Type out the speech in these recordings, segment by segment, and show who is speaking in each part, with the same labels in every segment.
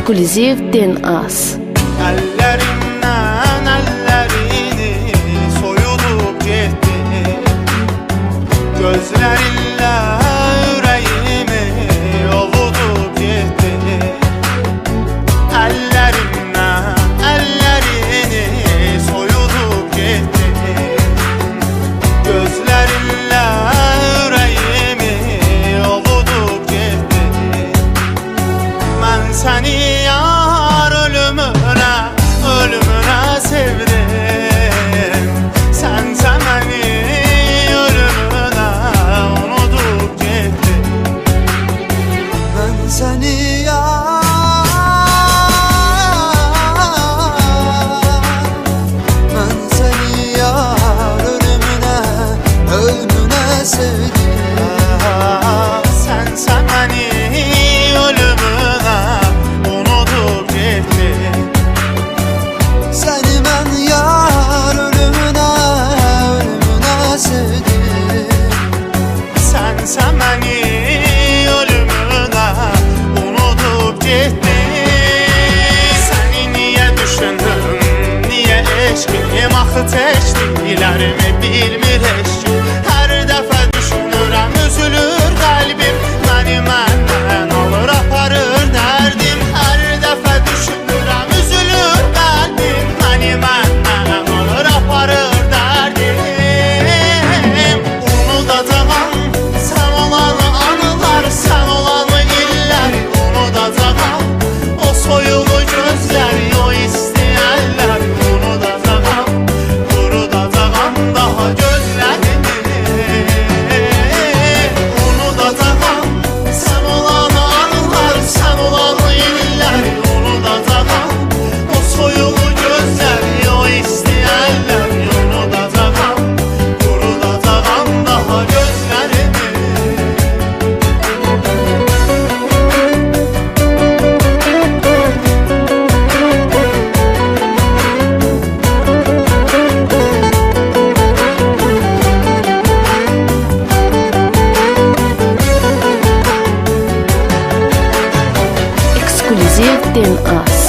Speaker 1: Ekskluziv DNAs.
Speaker 2: Ellerinden ellerini soyulup gitti. Gözlerinle yüreğimi ovudup gitti. Ellerinden ellerini soyulup gitti. Gözlerinle yüreğimi ovudup gitti. Ben seni ölümüne sevdim. Sense beni ölümüne unutup gittin.
Speaker 3: Ben seni yar ölümüne sevdim.
Speaker 2: Sense beni ölümüne unutup gittin.
Speaker 3: Seni ben yar ölümüne sevdim.
Speaker 2: Sense beni ölümüne unutup gittin. Seni niye düşündüm, niye eşkim axı teştiklərimi bilmir eşkim. Her dəfə düşünürəm, üzülür qəlbim. Məni məndən alır aparır dərdim. Her dəfə düşünürəm, üzülür qəlbim. Məni məndən alır aparır dərdim. Unudacağam sən olan anılar, sən olan illər. Unudacağam o soyulu gözlər, o isti əllər. Unudacağam, qurudacağam daha gözlərimi. Unudacağam sən olan anılar, sən olan illər. Unudacağam o soyulu gözlər, o isti əllər. Unudacağam, qurudacağam daha gözlərimi.
Speaker 1: Ekskluziv DNAs.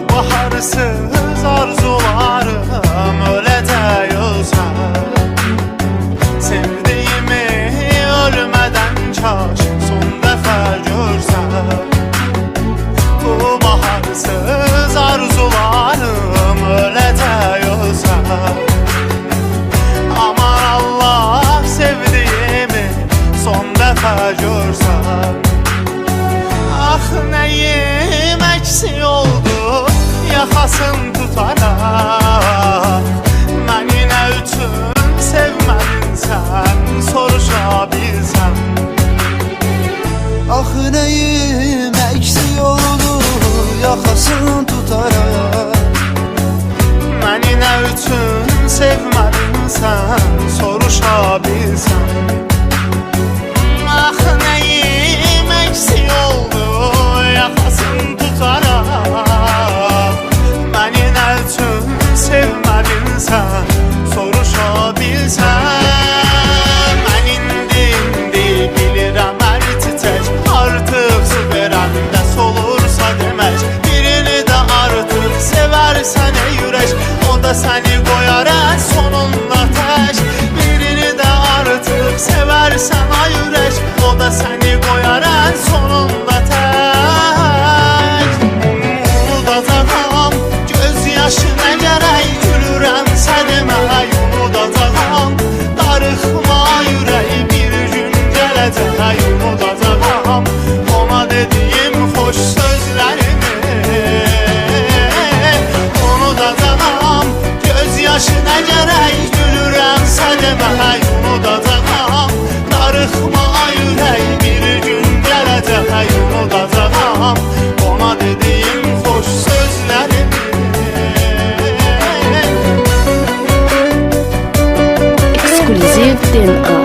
Speaker 2: Baharsız arzularım ölecek olsa, sevdiğimi ölmeden kaş son defa görsem. Bu baharsız arzularım ölecek olsa, aman Allah sevdiğimi son defa görsem. Ah neyim eksik oldu yaxasın tutaraq. Məni nə üçün sevmədin sən, soruşa bilsəm.
Speaker 3: Ah neyim eksik oldu yaxasını tutaraq.
Speaker 2: Məni nə üçün sevmədin sən, soruşa bilsəm. Ah neyim eksik oldu yaxasın tutaraq. Məni nə üçün sevmədin sən, soruşa bilsəm. Mən indi bilirəm hər çiçək artıq su verəndə solursa demək. Birini də artıq sevərsən ey ürək, o da səni qoyar ən sonunda tək. Birini də artıq sevərsən ay ürək, o da səni qoyar ən sonunda tək. Unudacağam göz yaşına gərək, gülürəmsə demək. Unudacağam darıxma ürək, bir gün gələcək. Unudacağam ona dediyim xoş sözlərimi. Unudacağam göz yaşına gərək, gülürəmsə demək. Unudacağam darıxma ürək, bir gün gələcək. Unudacağam ona dediyim xoş sözlərimi.
Speaker 1: Ekskluziv DNAs.